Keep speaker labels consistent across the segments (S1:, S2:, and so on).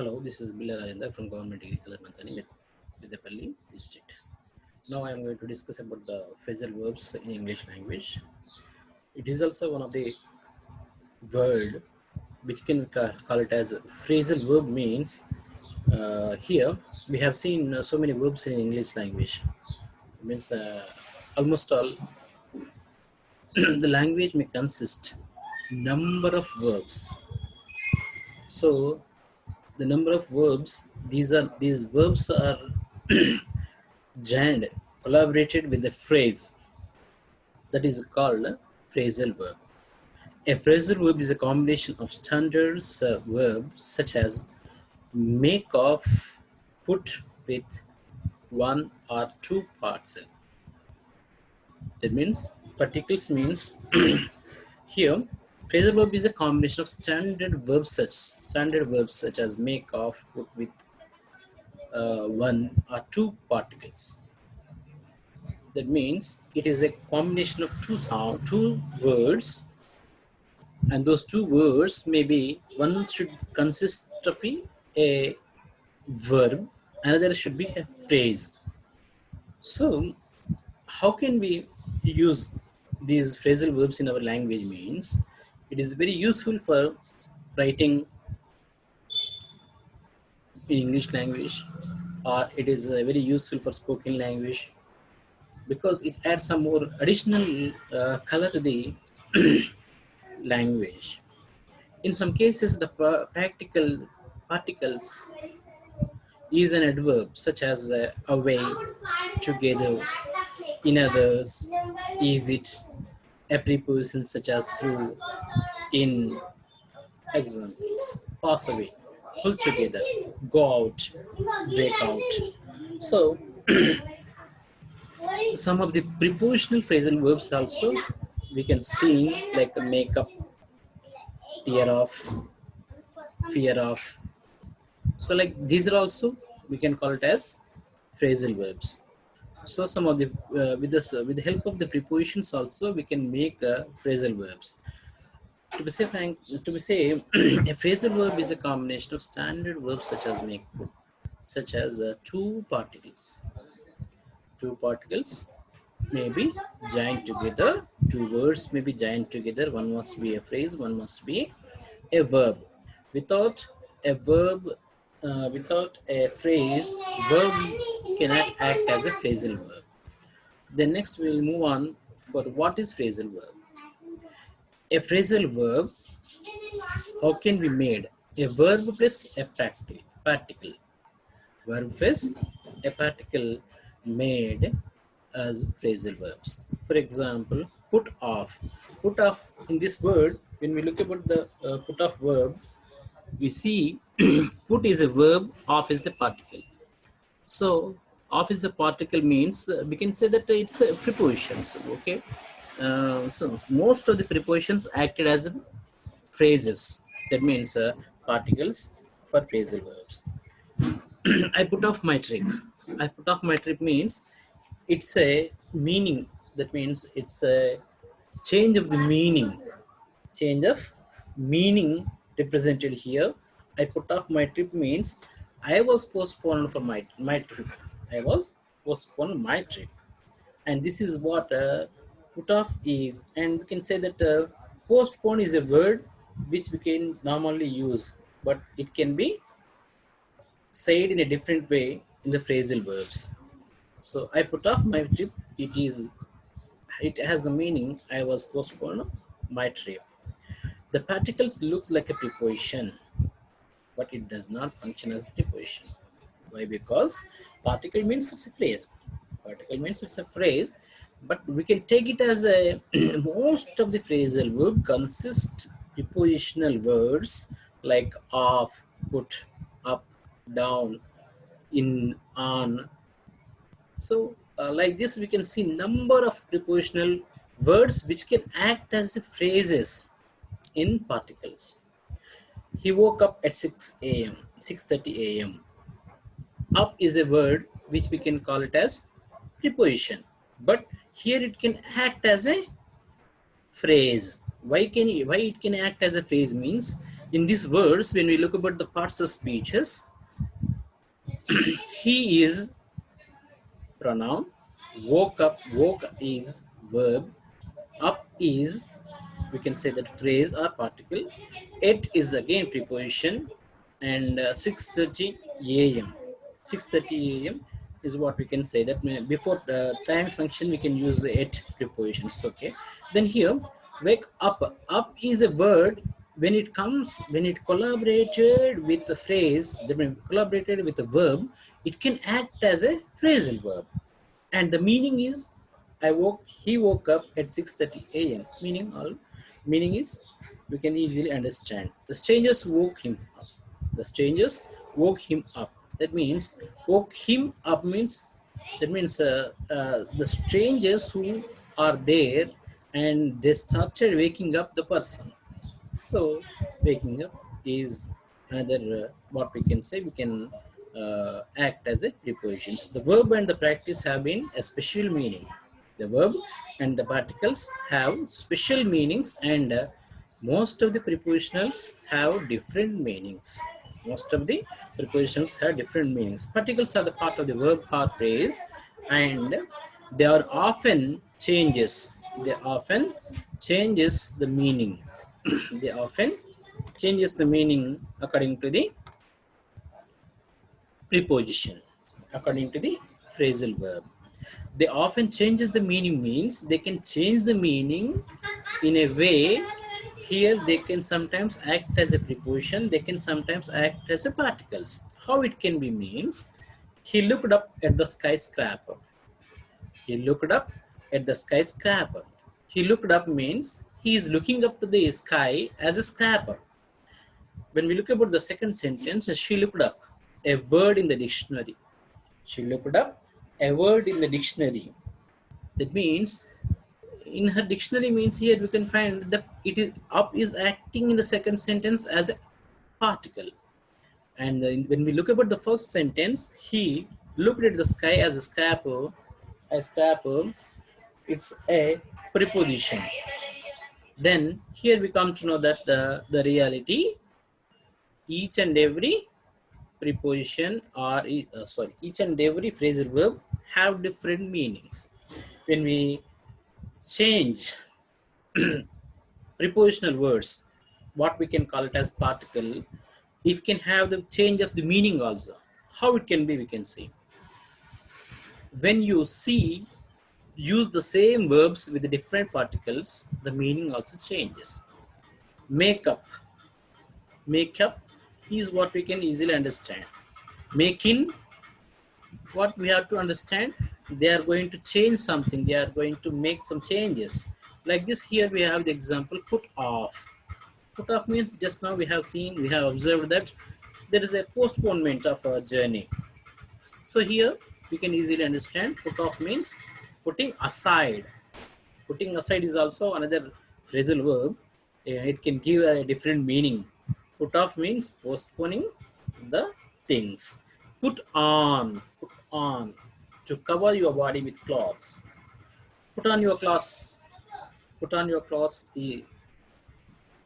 S1: Hello, this is Billa Rajendra from Government Degree Kalamantani with Vidapalli District. Now I am going to discuss about the phrasal verbs in English language. It is also one of the word which can call it as phrasal verb means here we have seen so many verbs in English language. It means almost all the language may consist number of verbs. So the number of verbs these verbs are joined, collaborated with a phrase that is called a phrasal verb. A phrasal verb is a combination of standard verbs such as make of, put with one or two parts. That means particles means here phrasal verb is a combination of standard verbs such as make of, put with one or two particles. That means it is a combination of two words, and those two words maybe one should consist of a verb, another should be a phrase. So how can we use these phrasal verbs in our language means it is very useful for writing in English language, or it is very useful for spoken language because it adds some more additional color to the language. In some cases, the practical particles is an adverb such as away, together, in others, is it, a preposition such as through, in. Examples: pass away, pull together, go out, break out. So some of the prepositional phrasal verbs also we can see like make up, tear off, fear of. So like these are also we can call it as phrasal verbs. So some of the with the help of the prepositions also we can make phrasal verbs. To be say frank, to be say a phrasal verb is a combination of standard verbs such as make, put, such as two particles. Two particles may be joined together. Two words may be joined together. One must be a phrase. One must be a verb. Without a verb, without a phrase, verb cannot act as a phrasal verb. Then next we will move on for what is phrasal verb. A phrasal verb, how can be made? A verb plus a particle. Verb plus a particle made as phrasal verbs. For example, put off. Put off in this word, when we look about the put off verb, we see put is a verb, off is a particle. So off is a particle means we can say that it's a prepositions. Okay. So most of the prepositions acted as phrases. That means particles for phrasal verbs. I put off my trip. I put off my trip means it's a meaning. That means it's a change of the meaning. Change of meaning represented here. I put off my trip means I was postponed for my trip. I was postponed my trip. And this is what put off is. And we can say that postpone is a word which we can normally use, but it can be said in a different way in the phrasal verbs. So I put off my trip. It has the meaning I was postponed my trip. The particles looks like a preposition, but it does not function as a preposition. Why? Because particle means it's a phrase. Particle means it's a phrase, but we can take it as a most of the phrasal verb consist prepositional words like off, put, up, down, in, on. So like this we can see number of prepositional words which can act as phrases in particles. He woke up at 6 a.m. 6:30 a.m. Up is a word which we can call it as preposition, but here it can act as a phrase. Why it can act as a phrase means In these words, when we look about the parts of speeches, he is pronoun, woke is verb, up is, we can say that phrase or particle, it is again preposition, and 6:30 a.m. 6:30 a.m. is what we can say that before the time function we can use the it prepositions. Okay, then here wake up. Up is a word when it comes, when it collaborated with the phrase, when collaborated with the verb, it can act as a phrasal verb, and the meaning is he woke up at 6:30 a.m. Meaning is we can easily understand. The strangers woke him up. The strangers woke him up. That means woke him up means, that means the strangers who are there, and they started waking up the person. So waking up is another what we can say, we can act as a prepositions. The verb and the practice have been a special meaning. The verb and the particles have special meanings, and most of the prepositionals have different meanings. Most of the prepositions have different meanings. Particles are the part of the verb or phrase, and they are often changes. They often changes the meaning. They often changes the meaning according to the preposition, according to the phrasal verb. They often changes the meaning means they can change the meaning in a way. Here they can sometimes act as a preposition, they can sometimes act as a particles. How it can be means, he looked up at the skyscraper. He looked up at the skyscraper. He looked up means he is looking up to the sky as a scraper. When we look about the second sentence, she looked up a word in the dictionary. She looked up a word in the dictionary. That means in her dictionary means, here we can find that it is up is acting in the second sentence as a particle. And when we look about the first sentence, he looked at the sky as a scraper. A scraper, it's a preposition. Then here we come to know that the reality, each and every preposition or each and every phrasal verb have different meanings. When we change prepositional words, what we can call it as particle, it can have the change of the meaning also. How it can be, we can see. When you see use the same verbs with the different particles, the meaning also changes. Makeup. Makeup is what we can easily understand. Making, what we have to understand, they are going to change something, they are going to make some changes. Like this, here we have the example put off. Put off means, just now we have seen, we have observed that there is a postponement of a journey. So here we can easily understand put off means putting aside. Putting aside is also another phrasal verb. It can give a different meaning. Put off means postponing the things. Put on, to cover your body with cloths. Put on your clothes. Put on your clothes.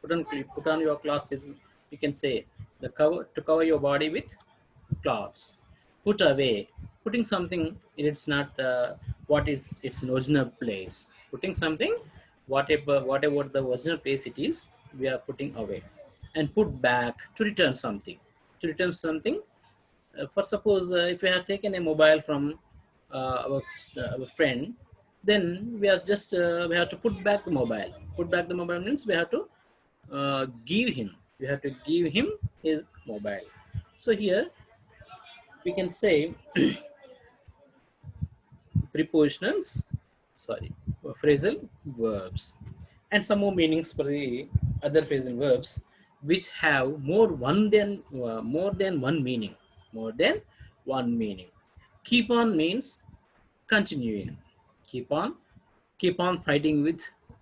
S1: Put on your clothes is, you can say, the cover, to cover your body with cloths. Put away, putting something in its not what is its original place. Putting something, whatever the original place it is, we are putting away. And put back, to return something. To return something, for suppose if we have taken a mobile from our friend, then we are just we have to put back the mobile. Put back the mobile means we have to give him. We have to give him his mobile. So here we can say prepositionals, sorry, phrasal verbs, and some more meanings for the other phrasal verbs which have more than one meaning. More than one meaning. Keep on means continuing. Keep on, keep on fighting with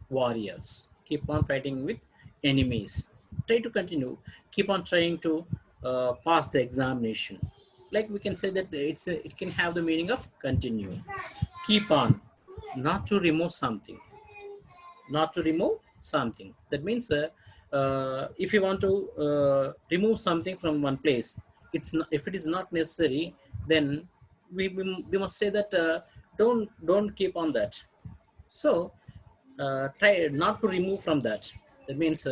S1: warriors. Keep on fighting with enemies. Try to continue. Keep on trying to pass the examination. Like we can say that it can have the meaning of continuing. Keep on, not to remove something. Not to remove something. That means if you want to remove something from one place, it's not, if it is not necessary, then we must say that don't keep on that. So try not to remove from that. That means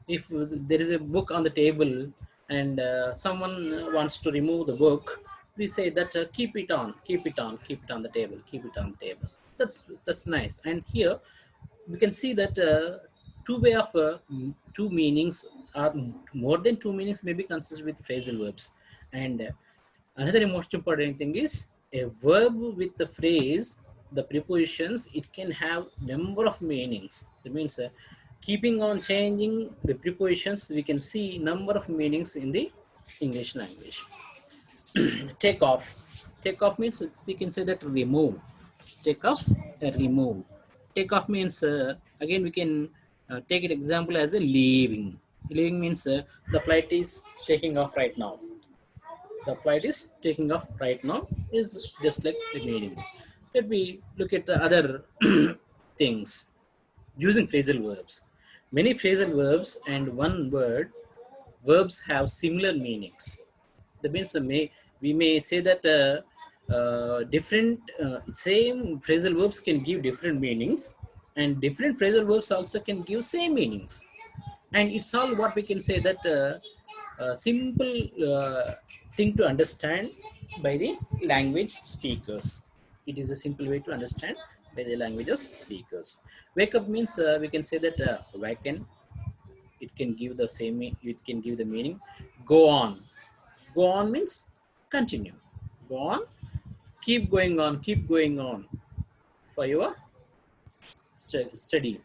S1: if there is a book on the table and someone wants to remove the book, we say that keep it on, keep it on, keep it on the table, keep it on the table. That's nice. And here we can see that two meanings are more than two meanings may be consistent with phrasal verbs. And another most important thing is a verb with the phrase, the prepositions, it can have number of meanings. That means keeping on changing the prepositions, we can see number of meanings in the English language. Take off. Take off means you can say that remove. Take off, remove. Take off means again we can take an example as a leaving. Leaving means the flight is taking off right now. The flight is taking off right now is just like the meaning. Let me look at the other things using phrasal verbs. Many phrasal verbs and one word verbs have similar meanings. That means we may say that different same phrasal verbs can give different meanings, and different phrasal verbs also can give same meanings. And it's all what we can say that simple thing to understand by the language speakers. It is a simple way to understand by the language of speakers. Wake up means we can say that waken. It can give the same. It can give the meaning. Go on. Go on means continue. Go on. Keep going on. Keep going on for your study.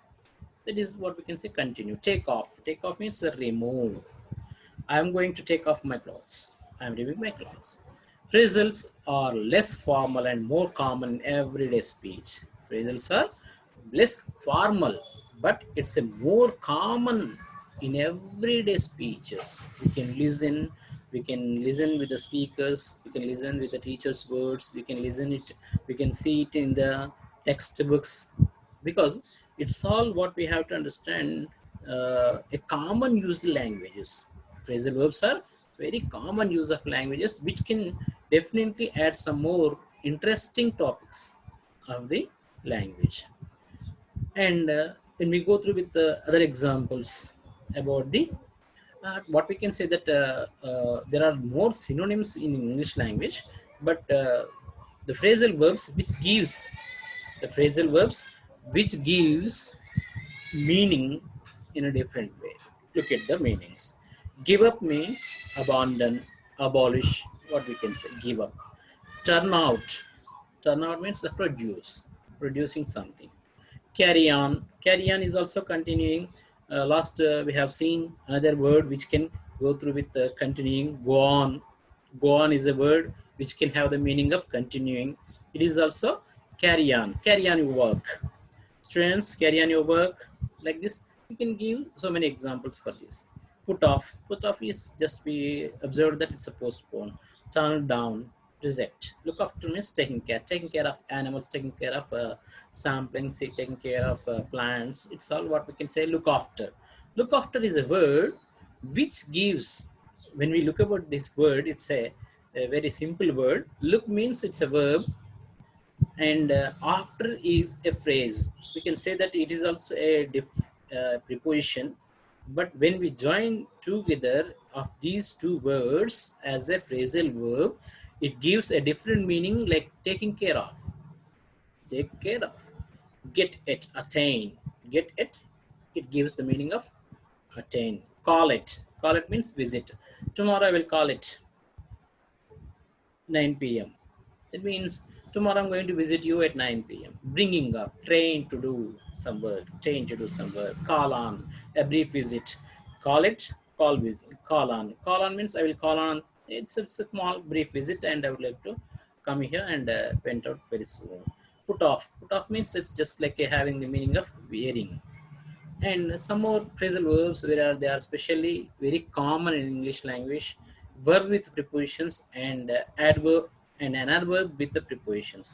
S1: That is what we can say. Continue. Take off. Take off means remove. I am going to take off my clothes. I am removing my clothes. Phrasals are less formal and more common in everyday speech. Phrasals are less formal, but it's a more common in everyday speeches. We can listen with the speakers, we can listen with the teacher's words, we can see it in the textbooks, because it's all what we have to understand a common use languages. Phrasal verbs are very common use of languages, which can definitely add some more interesting topics of the language. And when we go through with the other examples about the what we can say that there are more synonyms in English language, but the phrasal verbs the phrasal verbs which gives meaning in a different way. Look at the meanings. Give up means abandon, abolish, what we can say, give up. Turn out. Turn out means produce, producing something. Carry on. Carry on is also continuing. Last we have seen another word which can go through with continuing. Go on. Go on is a word which can have the meaning of continuing. It is also carry on. Carry on your work. Students, carry on your work. Like this, you can give so many examples for this. Put off. Put off is just we observe that it's a postpone. Turn down. Reject. Look after means taking care. Taking care of animals, taking care of sampling, taking care of plants. It's all what we can say look after. Look after is a word which gives, when we look about this word, it's a very simple word. Look means it's a verb, and after is a phrase. We can say that it is also a preposition, but when we join together of these two words as a phrasal verb, it gives a different meaning, like taking care of. Take care of. Get it, attain. Get it, it gives the meaning of attain. Call it. Call it means visit. Tomorrow I will call it 9 p.m. It means tomorrow I'm going to visit you at 9 p.m. Bringing up, train to do some work, train to do some work. Call on, a brief visit. Call it, call visit, call on. Call on means I will call on. It's a small brief visit, and I would like to come here and went out very soon. Put off. Put off means it's just like having the meaning of wearing. And some more phrasal verbs where they are especially very common in English language. Verb with prepositions and and an adverb with the prepositions.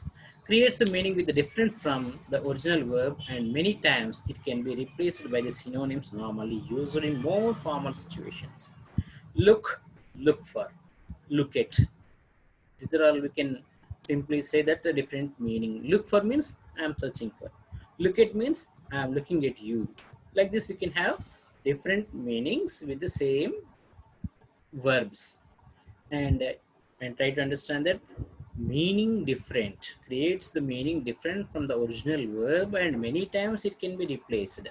S1: Creates a meaning with the different from the original verb, and many times it can be replaced by the synonyms normally used in more formal situations. Look, look for, look at. These are all we can simply say that a different meaning. Look for means I am searching for. Look at means I am looking at you. Like this we can have different meanings with the same verbs. And try to understand that meaning different creates the meaning different from the original verb, and many times it can be replaced.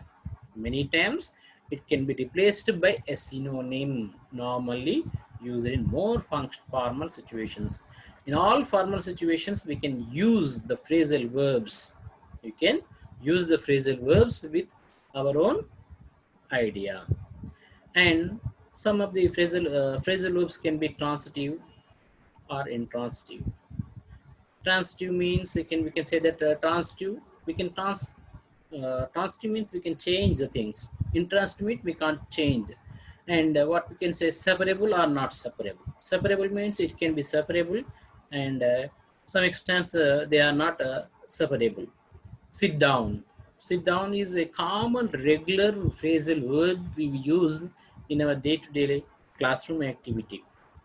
S1: Many times it can be replaced by a synonym normally used in more formal situations. In all formal situations we can use the phrasal verbs. You can use the phrasal verbs with our own idea. And some of the phrasal verbs can be transitive or intransitive. Transitive means we can say that transitive we can transitive means we can change the things. Intransitive means we can't change. And what we can say separable or not separable. Separable means it can be separable, and some extents they are not separable. Sit down. Sit down is a common regular phrasal word we use in our day-to-day classroom activity.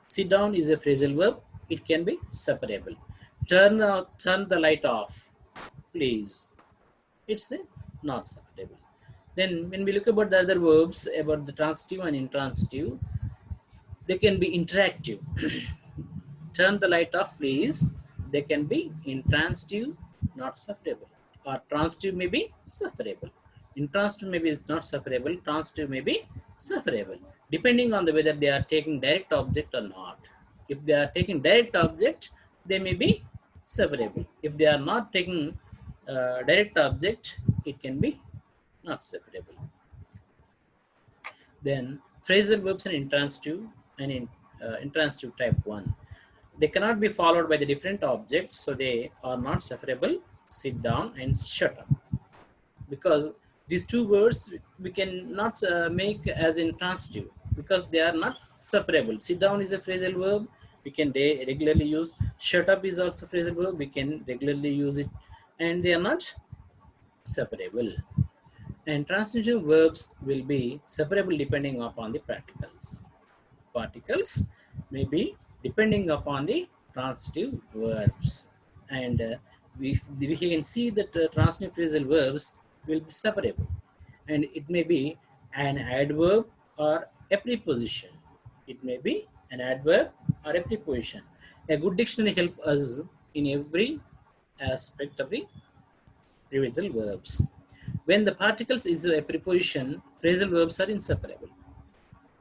S1: Sit down is a phrasal verb. It can be separable. Turn the light off, please. It's a not separable. Then when we look about the other verbs about the transitive and intransitive, they can be interactive. Turn the light off, please. They can be intransitive, not separable. Or transitive may be sufferable. Intransitive maybe is not sufferable, transitive may be sufferable, depending on the whether they are taking direct object or not. If they are taking direct object, they may be separable. If they are not taking direct object, it can be not separable. Then phrasal verbs and intransitive and intransitive type 1. They cannot be followed by the different objects, so they are not separable. Sit down and shut up. Because these two words we cannot make as intransitive because they are not separable. Sit down is a phrasal verb, we can regularly use. Shut up is also phrasal verb, we can regularly use it, and they are not separable. And transitive verbs will be separable depending upon the particles. Particles may be depending upon the transitive verbs. And we can see that transitive phrasal verbs will be separable. And it may be an adverb or a preposition. It may be an adverb or a preposition. A good dictionary helps us in every aspect of the phrasal verbs. When the particles is a preposition, phrasal verbs are inseparable.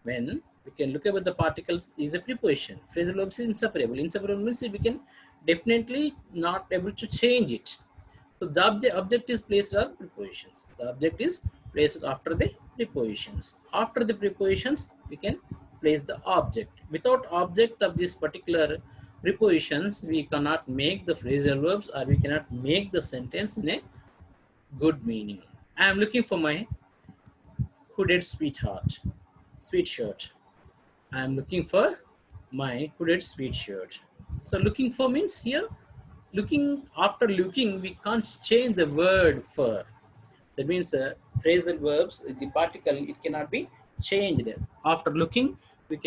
S1: When we can look at the particles is a preposition, phrasal verbs is inseparable. Inseparable means we can definitely not able to change it. So the object is placed on prepositions. The object is placed after the prepositions. After the prepositions, we can place the object. Without object of this particular prepositions, we cannot make the phrasal verbs, or we cannot make the sentence in a good meaning. I am looking for my hooded sweatshirt. I am looking for my hooded sweatshirt. So looking for means here, looking, after looking, we can't change the word for. That means phrasal verbs, the particle, it cannot be changed. After looking, we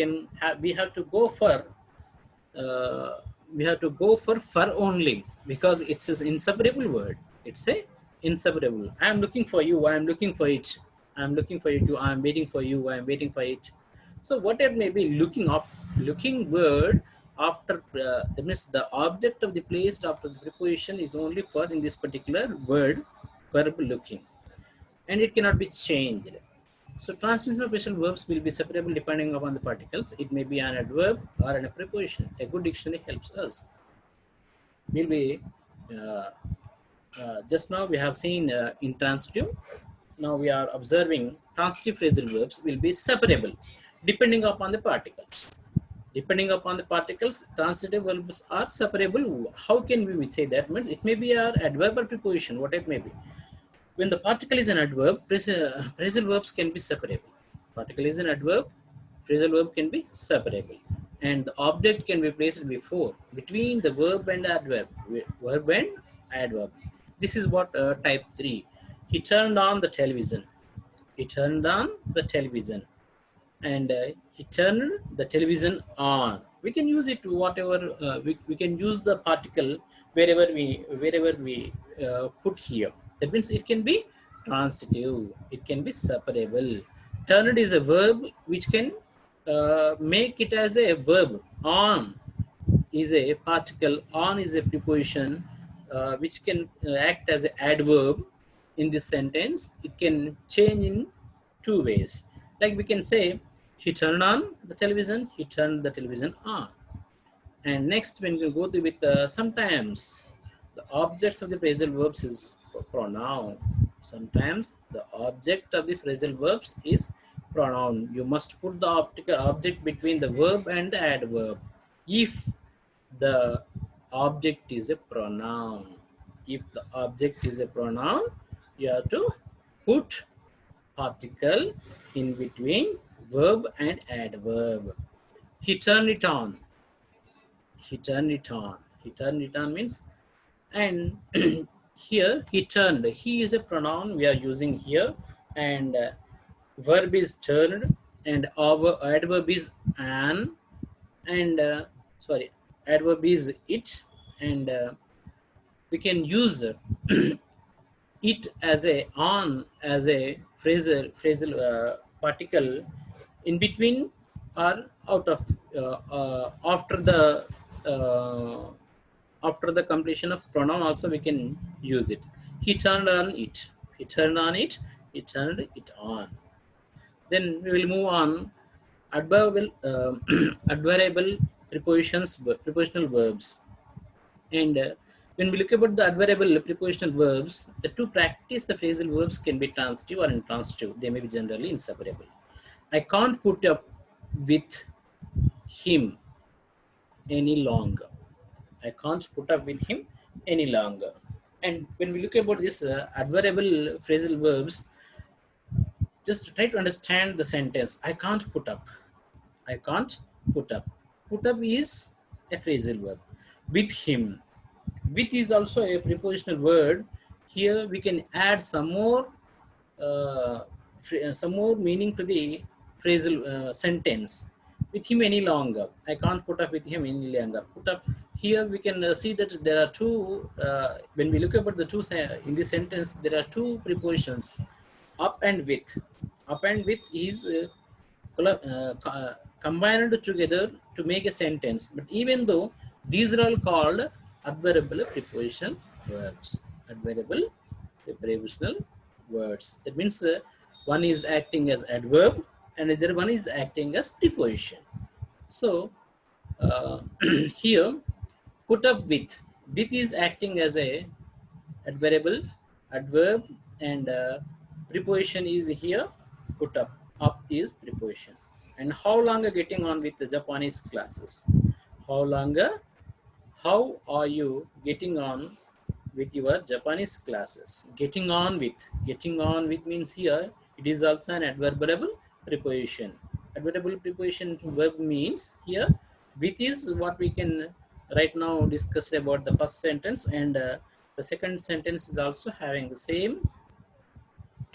S1: have to go for for only, because it's an inseparable word. It's a inseparable. I am looking for you. I am looking for it. I am looking for you too. I am waiting for you. I am waiting for it. So whatever may be looking word after that means the object of the placed after the preposition is only for in this particular word verb looking, and it cannot be changed. So transitive phrasal verbs will be separable depending upon the particles. It may be an adverb or a preposition. A good dictionary helps us. Will be just now we have seen intransitive. Now we are observing transitive phrasal verbs will be separable depending upon the particles. Depending upon the particles, transitive verbs are separable. How can we say that? Means it may be an adverb or preposition, what it may be. When the particle is an adverb, phrasal verbs can be separable. Particle is an adverb, phrasal verb can be separable. and the object can be placed before, between the verb and adverb. Verb and adverb. This is what type 3. He turned on the television. He turned on the television. And he turned the television on. We can use it whatever, we can use the particle wherever we put here. That means it can be transitive, it can be separable. Turned is a verb which can make it as a verb. On is a particle, on is a preposition which can act as an adverb in this sentence. It can change in two ways. Like we can say, he turned on the television, he turned the television on. And next, when you go to with sometimes the objects of the phrasal verbs is pronoun. Sometimes the object of the phrasal verbs is pronoun. You must put the object between the verb and the adverb. If the object is a pronoun, if the object is a pronoun, you have to put particle in between verb and adverb. He turned it on. He turned it on. He turned it on means, and here he turned. He is a pronoun we are using here, and verb is turned, and our adverb is an, and sorry, adverb is it, and we can use it as a on as a phrasal particle in between or out of uh, after the completion of pronoun also we can use it. He turned on it. He turned on it. He turned it on. Then we will move on. Adverbial, adverbial prepositions, prepositional verbs. And when we look about the adverbial prepositional verbs, the to practice the phrasal verbs can be transitive or intransitive. They may be generally inseparable. I can't put up with him any longer. I can't put up with him any longer. And when we look about this adverbial phrasal verbs, just try to understand the sentence. I can't put up. I can't put up. Put up is a phrasal verb. With him. With is also a prepositional word. Here we can add some more meaning to the phrasal sentence. With him any longer. I can't put up with him any longer. Put up. Here we can see that there are two, when we look about the two, in this sentence, there are two prepositions, up and with. Up and with is combined together to make a sentence. But even though these are all called adverbial prepositional verbs. Adverbial prepositional words. That means one is acting as adverb and the other one is acting as preposition. So here, put up with. With is acting as a adverbial, adverb, and preposition is here. Put up. Up is preposition. And how longer getting on with the Japanese classes? How are you getting on with your Japanese classes? Getting on with means here it is also an adverbial preposition. Adverbial preposition verb means here with is what we can right now discuss about the first sentence, and the second sentence is also having the same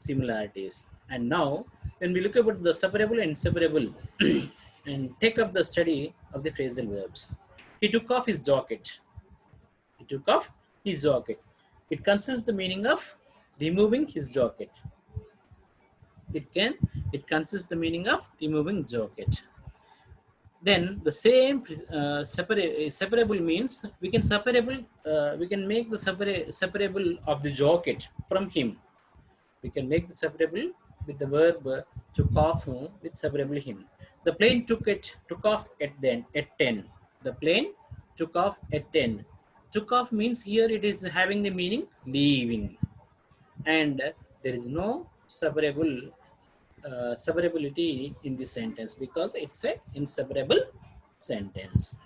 S1: similarities. And now when we look about the separable and inseparable and take up the study of the phrasal verbs. He took off his jacket. He took off his jacket. It consists the meaning of removing his jacket. It consists the meaning of removing jacket. Then the same separable means we can we can make the separable of the jacket from him. We can make the separable with the verb took off with separable him. The plane took off at 10. The plane took off at 10. Took off means here it is having the meaning leaving, and there is no separability in this sentence because it's a inseparable sentence.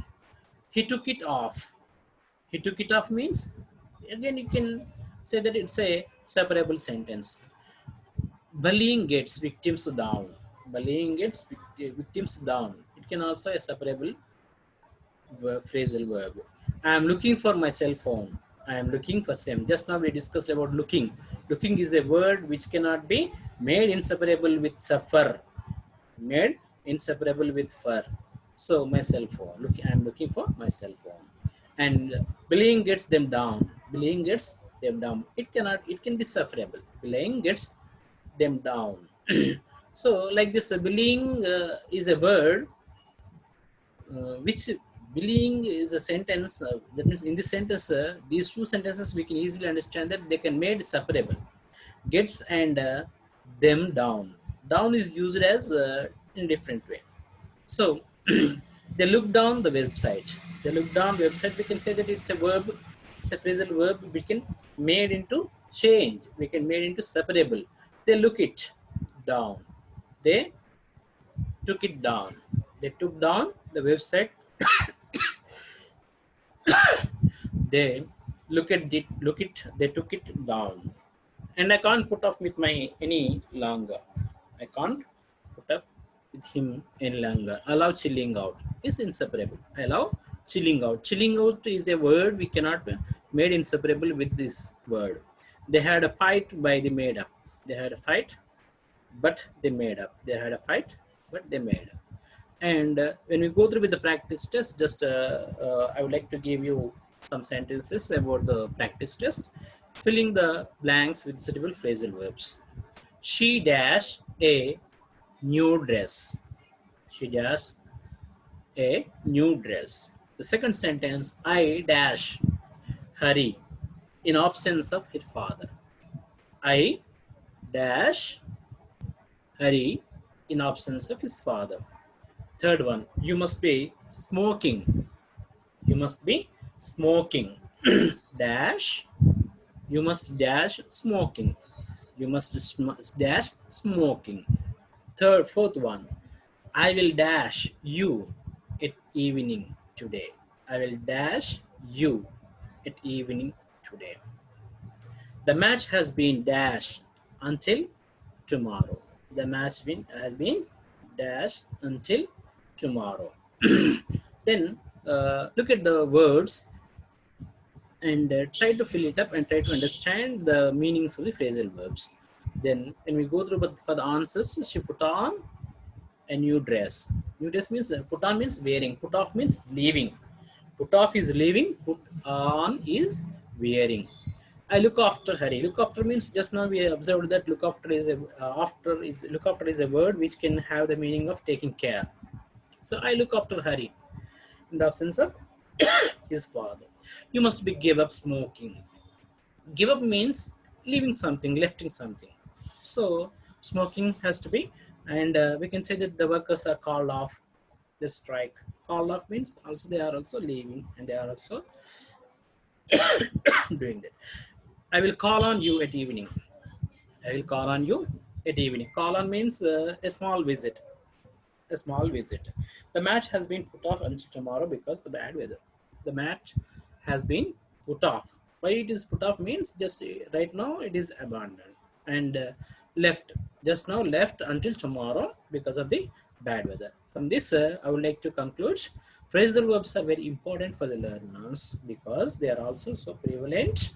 S1: He took it off. He took it off means again you can say that it's a separable sentence. Bullying gets victims down. Bullying gets victims down. It can also a separable Phrasal verb. I am looking for my cell phone. I am looking for same. Just now we discussed about looking. Looking is a word which cannot be made inseparable with suffer. Made inseparable with fur. So my cell phone. Look, I am looking for my cell phone. And belaying gets them down. Belaying gets them down. It cannot. It can be sufferable. Belaying gets them down. So like this, belaying is a word which belaying is a sentence. That means in this sentence, these two sentences we can easily understand that they can made separable. Gets and them down. Down is used as in different way. So they look down the website. They look down website. We can say that it's a verb. It's a phrasal verb. We can made into change. We can made into separable. They look it down. They took it down. They took down the website. They look at it. Look it. They took it down. And I can't put off with my any longer. I can't put up with him any longer. Allow chilling out is inseparable. Allow chilling out. Chilling out is a word we cannot be made inseparable with this word. They had a fight by the made up. They had a fight, but they made up. They had a fight, but they made up. And when we go through with the practice test, just I would like to give you some sentences about the practice test. Filling the blanks with suitable phrasal verbs. She dash a new dress. She dash a new dress. The second sentence, I dash hurry in absence of her father. I dash hurry in absence of his father. Third one, you must be smoking. You must be smoking. Dash, you must dash smoking. You must dash smoking. Fourth one, I will dash you at evening today. I will dash you at evening today. The match has been dashed until tomorrow. The match has been dashed until tomorrow. Then look at the words and try to fill it up and try to understand the meanings of the phrasal verbs. Then when we go through for the answers, she put on a new dress. New dress means put on means wearing. Put off means leaving. Put off is leaving. Put on is wearing. I look after Harry. Look after means just now we observed that look after is a look after is a word which can have the meaning of taking care. So I look after Harry in the absence of his father. You must be give up smoking. Give up means leaving something, lefting something. So smoking has to be, and we can say that the workers are called off the strike. Called off means also they are also leaving and they are also doing that. I will call on you at evening. I will call on you at evening. Call on means a small visit. A small visit. The match has been put off until tomorrow because the bad weather. The match has been put off. Why it is put off means just right now it is abandoned and left. Just now left until tomorrow because of the bad weather. From this, I would like to conclude. Phrasal verbs are very important for the learners because they are also so prevalent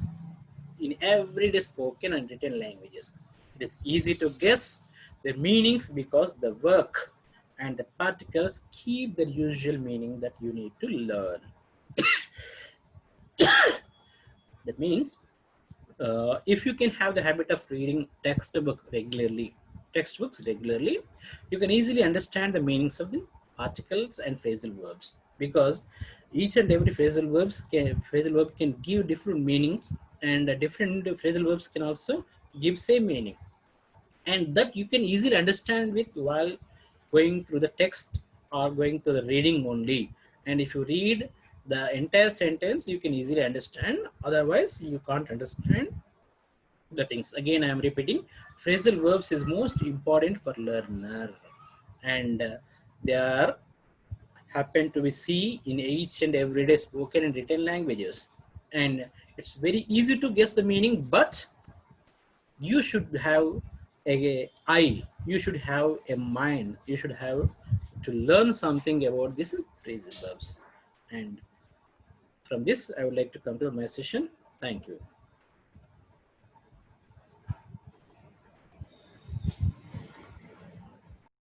S1: in everyday spoken and written languages. It is easy to guess the meanings because the work and the particles keep the usual meaning that you need to learn. That means if you can have the habit of reading textbooks regularly, you can easily understand the meanings of the articles and phrasal verbs because each and every phrasal verb can give different meanings and different phrasal verbs can also give same meaning, and that you can easily understand with while going through the text or going to the reading only. And if you read the entire sentence, you can easily understand. Otherwise, you can't understand the things. Again, I am repeating, phrasal verbs is most important for learner, and they are happen to be seen in each and everyday spoken and written languages. And it's very easy to guess the meaning, but you should have a eye, you should have a mind, you should have to learn something about these phrasal verbs. And from this, I would like to conclude my session. Thank you.